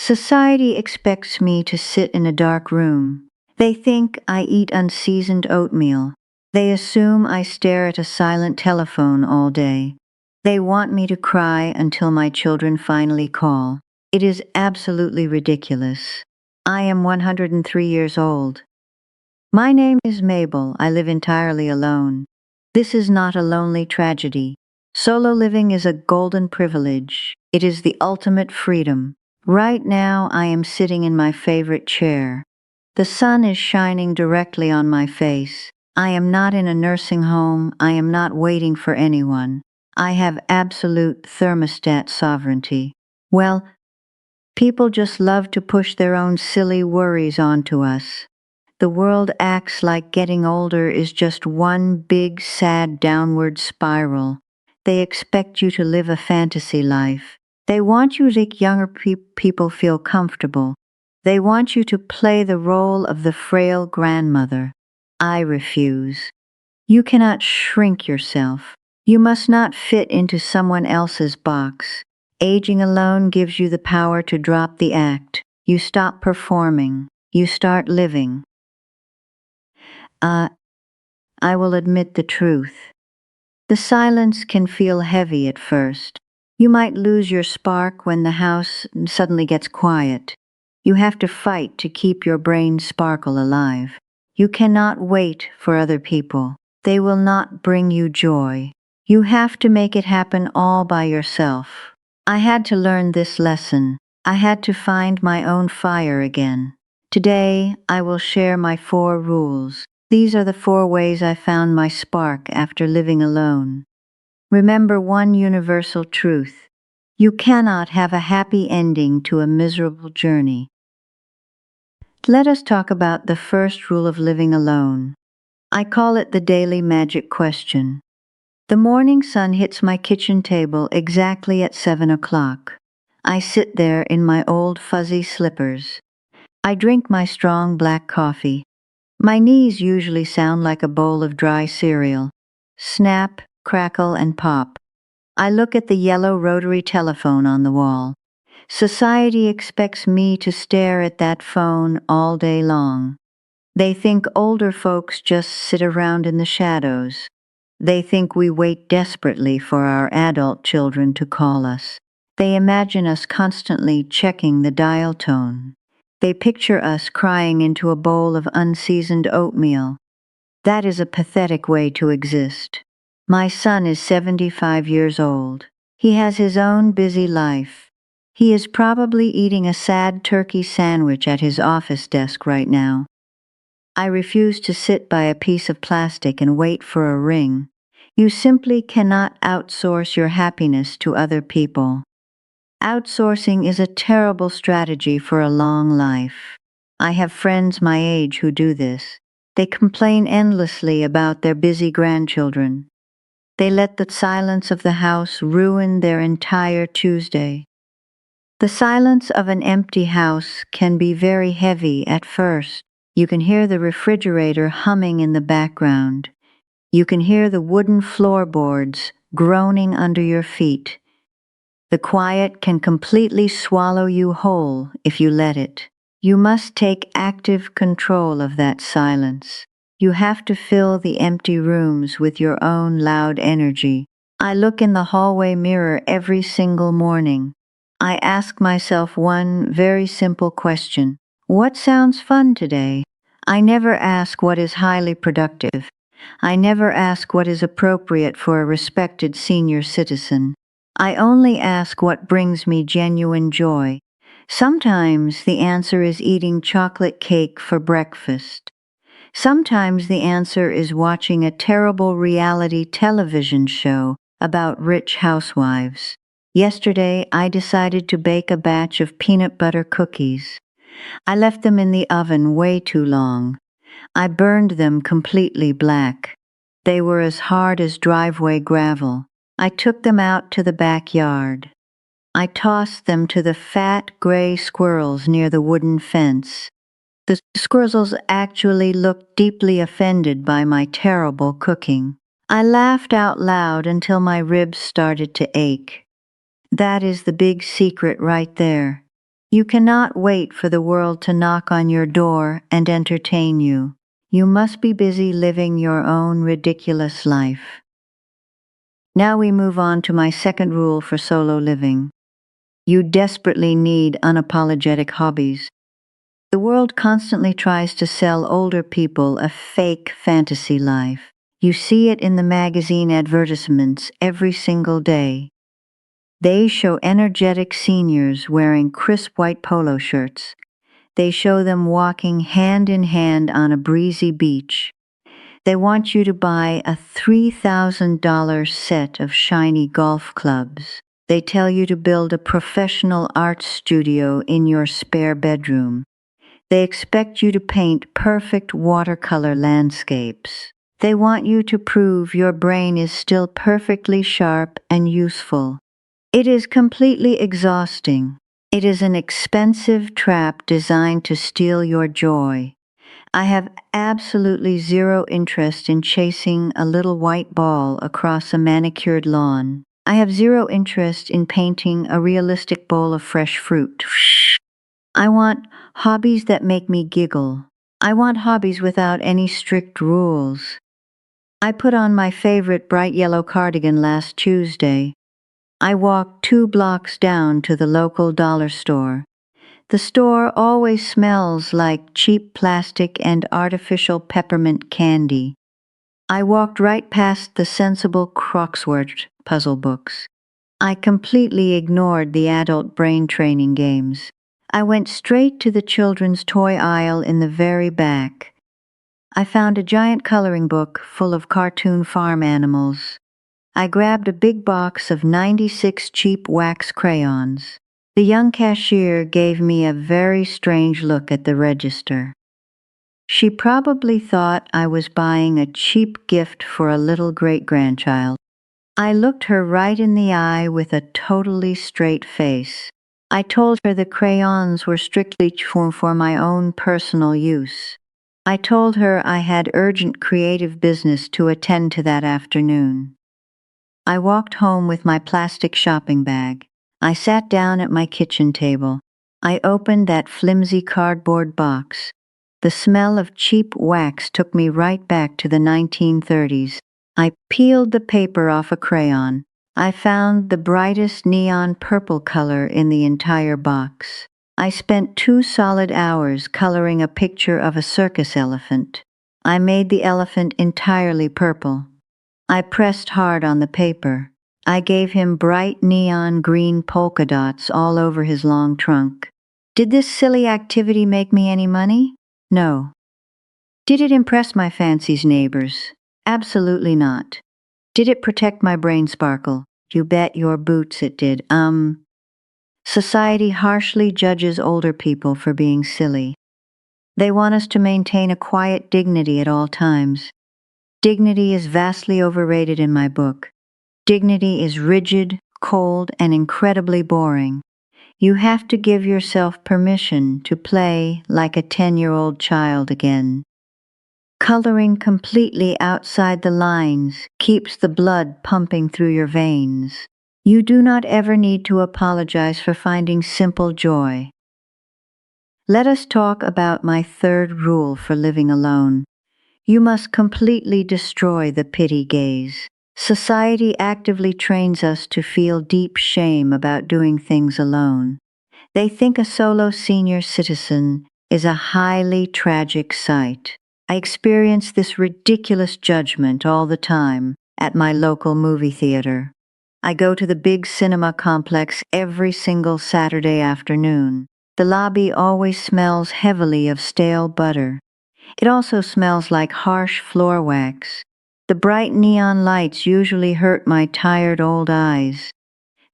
Society expects me to sit in a dark room. They think I eat unseasoned oatmeal. They assume I stare at a silent telephone all day. They want me to cry until my children finally call. It is absolutely ridiculous. I am 103 years old. My name is Mabel. I live entirely alone. This is not a lonely tragedy. Solo living is a golden privilege. It is the ultimate freedom. Right now, I am sitting in my favorite chair. The sun is shining directly on my face. I am not in a nursing home. I am not waiting for anyone. I have absolute thermostat sovereignty. Well, people just love to push their own silly worries onto us. The world acts like getting older is just one big, sad downward spiral. They expect you to live a fantasy life. They want you to make younger people feel comfortable. They want you to play the role of the frail grandmother. I refuse. You cannot shrink yourself. You must not fit into someone else's box. Aging alone gives you the power to drop the act. You stop performing. You start living. I will admit the truth. The silence can feel heavy at first. You might lose your spark when the house suddenly gets quiet. You have to fight to keep your brain sparkle alive. You cannot wait for other people. They will not bring you joy. You have to make it happen all by yourself. I had to learn this lesson. I had to find my own fire again. Today, I will share my 4 rules. These are the 4 ways I found my spark after living alone. Remember one universal truth. You cannot have a happy ending to a miserable journey. Let us talk about the first rule of living alone. I call it the daily magic question. The morning sun hits my kitchen table exactly at 7 o'clock. I sit there in my old fuzzy slippers. I drink my strong black coffee. My knees usually sound like a bowl of dry cereal. Snap, crackle, and pop. I look at the yellow rotary telephone on the wall. Society expects me to stare at that phone all day long. They think older folks just sit around in the shadows. They think we wait desperately for our adult children to call us. They imagine us constantly checking the dial tone. They picture us crying into a bowl of unseasoned oatmeal. That is a pathetic way to exist. My son is 75 years old. He has his own busy life. He is probably eating a sad turkey sandwich at his office desk right now. I refuse to sit by a piece of plastic and wait for a ring. You simply cannot outsource your happiness to other people. Outsourcing is a terrible strategy for a long life. I have friends my age who do this. They complain endlessly about their busy grandchildren. They let the silence of the house ruin their entire Tuesday. The silence of an empty house can be very heavy at first. You can hear the refrigerator humming in the background. You can hear the wooden floorboards groaning under your feet. The quiet can completely swallow you whole if you let it. You must take active control of that silence. You have to fill the empty rooms with your own loud energy. I look in the hallway mirror every single morning. I ask myself one very simple question. What sounds fun today? I never ask what is highly productive. I never ask what is appropriate for a respected senior citizen. I only ask what brings me genuine joy. Sometimes the answer is eating chocolate cake for breakfast. Sometimes the answer is watching a terrible reality television show about rich housewives. Yesterday, I decided to bake a batch of peanut butter cookies. I left them in the oven way too long. I burned them completely black. They were as hard as driveway gravel. I took them out to the backyard. I tossed them to the fat gray squirrels near the wooden fence. The squirrels actually looked deeply offended by my terrible cooking. I laughed out loud until my ribs started to ache. That is the big secret right there. You cannot wait for the world to knock on your door and entertain you. You must be busy living your own ridiculous life. Now we move on to my second rule for solo living. You desperately need unapologetic hobbies. The world constantly tries to sell older people a fake fantasy life. You see it in the magazine advertisements every single day. They show energetic seniors wearing crisp white polo shirts. They show them walking hand in hand on a breezy beach. They want you to buy a $3,000 set of shiny golf clubs. They tell you to build a professional art studio in your spare bedroom. They expect you to paint perfect watercolor landscapes. They want you to prove your brain is still perfectly sharp and useful. It is completely exhausting. It is an expensive trap designed to steal your joy. I have absolutely zero interest in chasing a little white ball across a manicured lawn. I have zero interest in painting a realistic bowl of fresh fruit. I want hobbies that make me giggle. I want hobbies without any strict rules. I put on my favorite bright yellow cardigan last Tuesday. I walked 2 blocks down to the local dollar store. The store always smells like cheap plastic and artificial peppermint candy. I walked right past the sensible Croxword puzzle books. I completely ignored the adult brain training games. I went straight to the children's toy aisle in the very back. I found a giant coloring book full of cartoon farm animals. I grabbed a big box of 96 cheap wax crayons. The young cashier gave me a very strange look at the register. She probably thought I was buying a cheap gift for a little great-grandchild. I looked her right in the eye with a totally straight face. I told her the crayons were strictly for my own personal use. I told her I had urgent creative business to attend to that afternoon. I walked home with my plastic shopping bag. I sat down at my kitchen table. I opened that flimsy cardboard box. The smell of cheap wax took me right back to the 1930s. I peeled the paper off a crayon. I found the brightest neon purple color in the entire box. I spent 2 solid hours coloring a picture of a circus elephant. I made the elephant entirely purple. I pressed hard on the paper. I gave him bright neon green polka dots all over his long trunk. Did this silly activity make me any money? No. Did it impress my fancy's neighbors? Absolutely not. Did it protect my brain sparkle? You bet your boots it did. Society harshly judges older people for being silly. They want us to maintain a quiet dignity at all times. Dignity is vastly overrated in my book. Dignity is rigid, cold, and incredibly boring. You have to give yourself permission to play like a 10-year-old child again. Coloring completely outside the lines keeps the blood pumping through your veins. You do not ever need to apologize for finding simple joy. Let us talk about my third rule for living alone. You must completely destroy the pity gaze. Society actively trains us to feel deep shame about doing things alone. They think a solo senior citizen is a highly tragic sight. I experience this ridiculous judgment all the time at my local movie theater. I go to the big cinema complex every single Saturday afternoon. The lobby always smells heavily of stale butter. It also smells like harsh floor wax. The bright neon lights usually hurt my tired old eyes.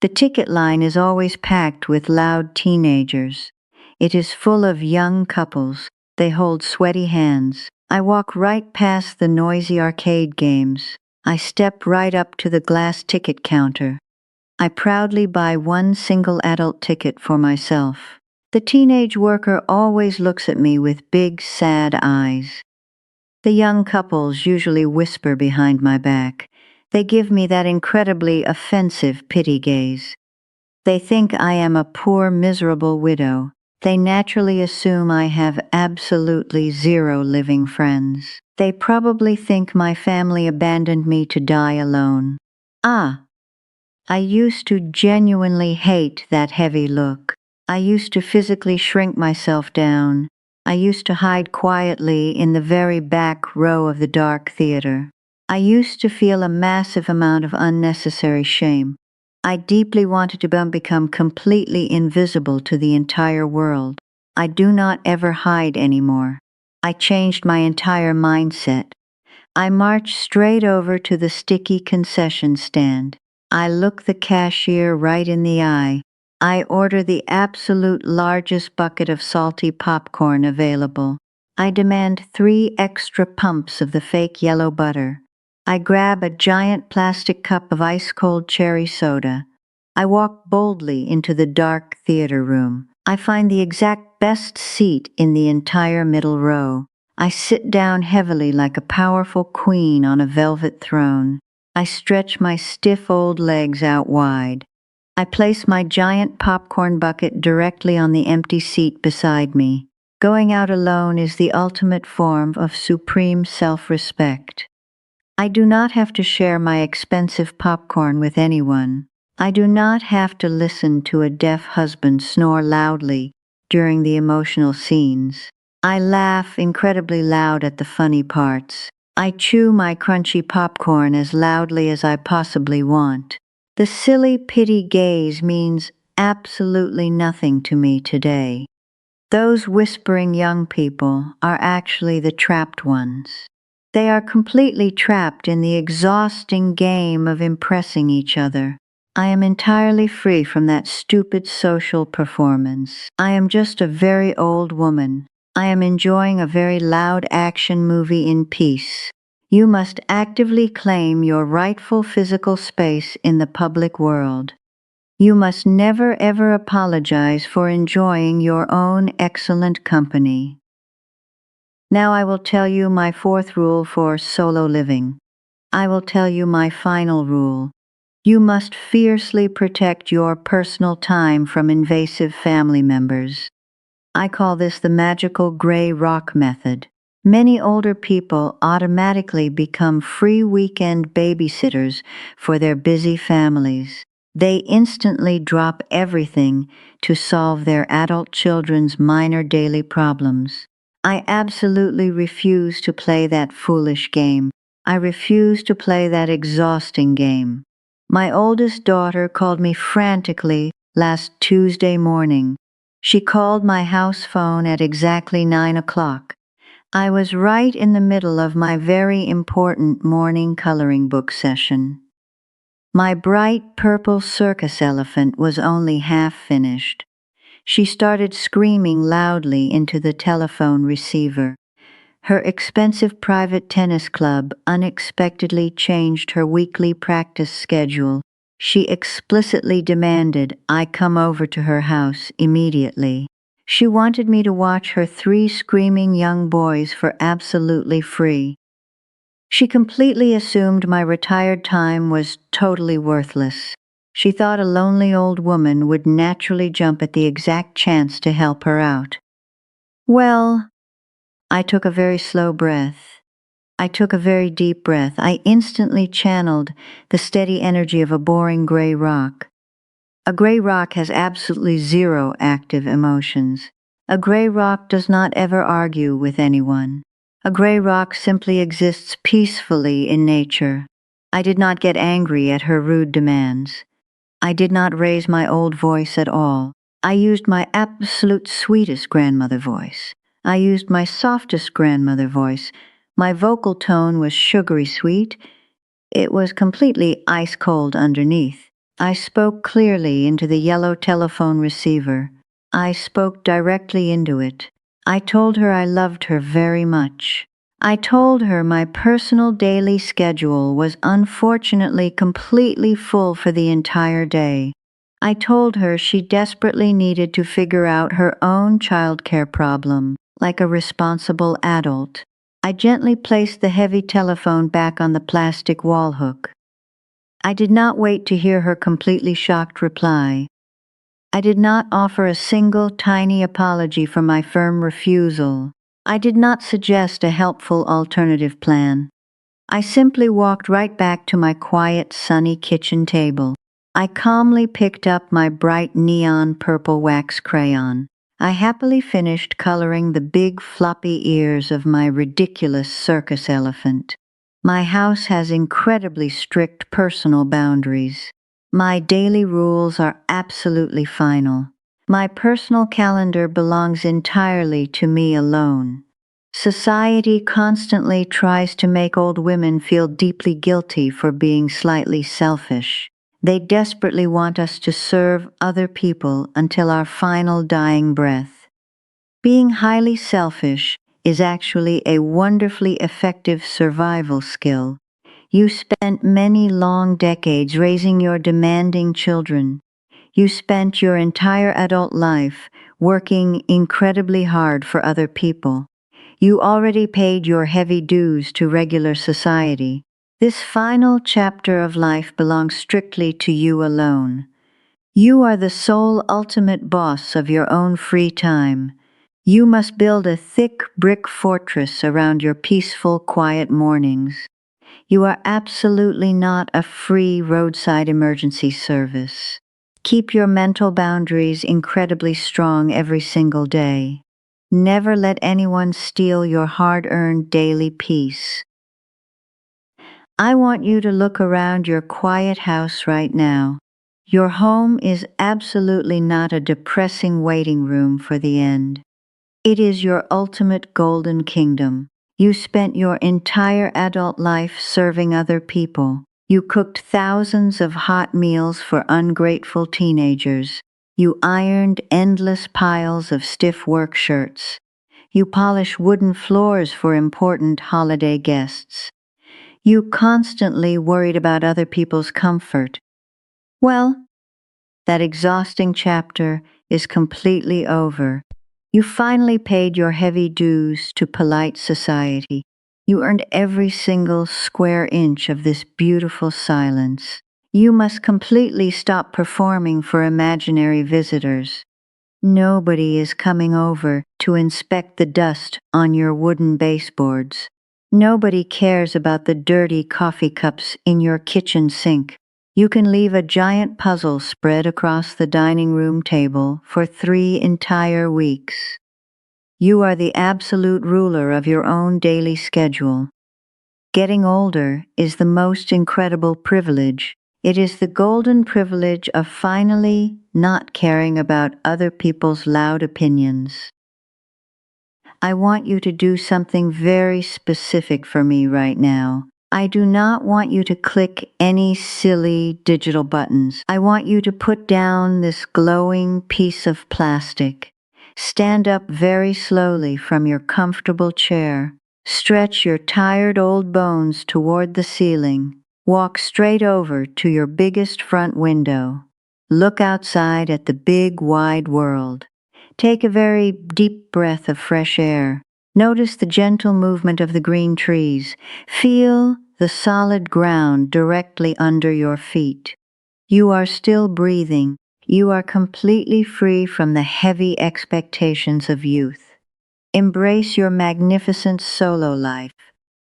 The ticket line is always packed with loud teenagers. It is full of young couples. They hold sweaty hands. I walk right past the noisy arcade games. I step right up to the glass ticket counter. I proudly buy one single adult ticket for myself. The teenage worker always looks at me with big, sad eyes. The young couples usually whisper behind my back. They give me that incredibly offensive pity gaze. They think I am a poor, miserable widow. They naturally assume I have absolutely zero living friends. They probably think my family abandoned me to die alone. Ah, I used to genuinely hate that heavy look. I used to physically shrink myself down. I used to hide quietly in the very back row of the dark theater. I used to feel a massive amount of unnecessary shame. I deeply wanted to become completely invisible to the entire world. I do not ever hide anymore. I changed my entire mindset. I march straight over to the sticky concession stand. I look the cashier right in the eye. I order the absolute largest bucket of salty popcorn available. I demand 3 extra pumps of the fake yellow butter. I grab a giant plastic cup of ice-cold cherry soda. I walk boldly into the dark theater room. I find the exact best seat in the entire middle row. I sit down heavily like a powerful queen on a velvet throne. I stretch my stiff old legs out wide. I place my giant popcorn bucket directly on the empty seat beside me. Going out alone is the ultimate form of supreme self-respect. I do not have to share my expensive popcorn with anyone. I do not have to listen to a deaf husband snore loudly during the emotional scenes. I laugh incredibly loud at the funny parts. I chew my crunchy popcorn as loudly as I possibly want. The silly pity gaze means absolutely nothing to me today. Those whispering young people are actually the trapped ones. They are completely trapped in the exhausting game of impressing each other. I am entirely free from that stupid social performance. I am just a very old woman. I am enjoying a very loud action movie in peace. You must actively claim your rightful physical space in the public world. You must never ever apologize for enjoying your own excellent company. Now I will tell you my 4th rule for solo living. I will tell you my final rule. You must fiercely protect your personal time from invasive family members. I call this the magical gray rock method. Many older people automatically become free weekend babysitters for their busy families. They instantly drop everything to solve their adult children's minor daily problems. I absolutely refuse to play that foolish game. I refuse to play that exhausting game. My oldest daughter called me frantically last Tuesday morning. She called my house phone at exactly 9 o'clock. I was right in the middle of my very important morning coloring book session. My bright purple circus elephant was only half finished. She started screaming loudly into the telephone receiver. Her expensive private tennis club unexpectedly changed her weekly practice schedule. She explicitly demanded I come over to her house immediately. She wanted me to watch her 3 screaming young boys for absolutely free. She completely assumed my retired time was totally worthless. She thought a lonely old woman would naturally jump at the exact chance to help her out. Well, I took a very slow breath. I took a very deep breath. I instantly channeled the steady energy of a boring gray rock. A gray rock has absolutely zero active emotions. A gray rock does not ever argue with anyone. A gray rock simply exists peacefully in nature. I did not get angry at her rude demands. I did not raise my old voice at all. I used my absolute sweetest grandmother voice. I used my softest grandmother voice. My vocal tone was sugary sweet. It was completely ice cold underneath. I spoke clearly into the yellow telephone receiver. I spoke directly into it. I told her I loved her very much. I told her my personal daily schedule was unfortunately completely full for the entire day. I told her she desperately needed to figure out her own childcare problem, like a responsible adult. I gently placed the heavy telephone back on the plastic wall hook. I did not wait to hear her completely shocked reply. I did not offer a single tiny apology for my firm refusal. I did not suggest a helpful alternative plan. I simply walked right back to my quiet, sunny kitchen table. I calmly picked up my bright neon purple wax crayon. I happily finished coloring the big floppy ears of my ridiculous circus elephant. My house has incredibly strict personal boundaries. My daily rules are absolutely final. My personal calendar belongs entirely to me alone. Society constantly tries to make old women feel deeply guilty for being slightly selfish. They desperately want us to serve other people until our final dying breath. Being highly selfish is actually a wonderfully effective survival skill. You spent many long decades raising your demanding children. You spent your entire adult life working incredibly hard for other people. You already paid your heavy dues to regular society. This final chapter of life belongs strictly to you alone. You are the sole ultimate boss of your own free time. You must build a thick brick fortress around your peaceful, quiet mornings. You are absolutely not a free roadside emergency service. Keep your mental boundaries incredibly strong every single day. Never let anyone steal your hard-earned daily peace. I want you to look around your quiet house right now. Your home is absolutely not a depressing waiting room for the end. It is your ultimate golden kingdom. You spent your entire adult life serving other people. You cooked thousands of hot meals for ungrateful teenagers. You ironed endless piles of stiff work shirts. You polished wooden floors for important holiday guests. You constantly worried about other people's comfort. Well, that exhausting chapter is completely over. You finally paid your heavy dues to polite society. You earned every single square inch of this beautiful silence. You must completely stop performing for imaginary visitors. Nobody is coming over to inspect the dust on your wooden baseboards. Nobody cares about the dirty coffee cups in your kitchen sink. You can leave a giant puzzle spread across the dining room table for 3 entire weeks. You are the absolute ruler of your own daily schedule. Getting older is the most incredible privilege. It is the golden privilege of finally not caring about other people's loud opinions. I want you to do something very specific for me right now. I do not want you to click any silly digital buttons. I want you to put down this glowing piece of plastic. Stand up very slowly from your comfortable chair. Stretch your tired old bones toward the ceiling. Walk straight over to your biggest front window. Look outside at the big, wide world. Take a very deep breath of fresh air. Notice the gentle movement of the green trees. Feel the solid ground directly under your feet. You are still breathing. You are completely free from the heavy expectations of youth. Embrace your magnificent solo life.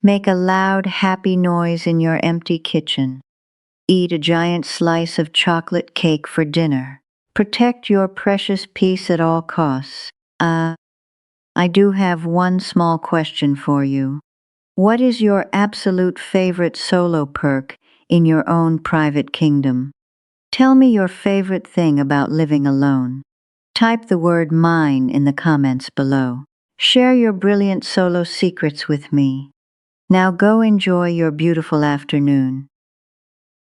Make a loud, happy noise in your empty kitchen. Eat a giant slice of chocolate cake for dinner. Protect your precious peace at all costs. I do have one small question for you. What is your absolute favorite solo perk in your own private kingdom? Tell me your favorite thing about living alone. Type the word mine in the comments below. Share your brilliant solo secrets with me. Now go enjoy your beautiful afternoon.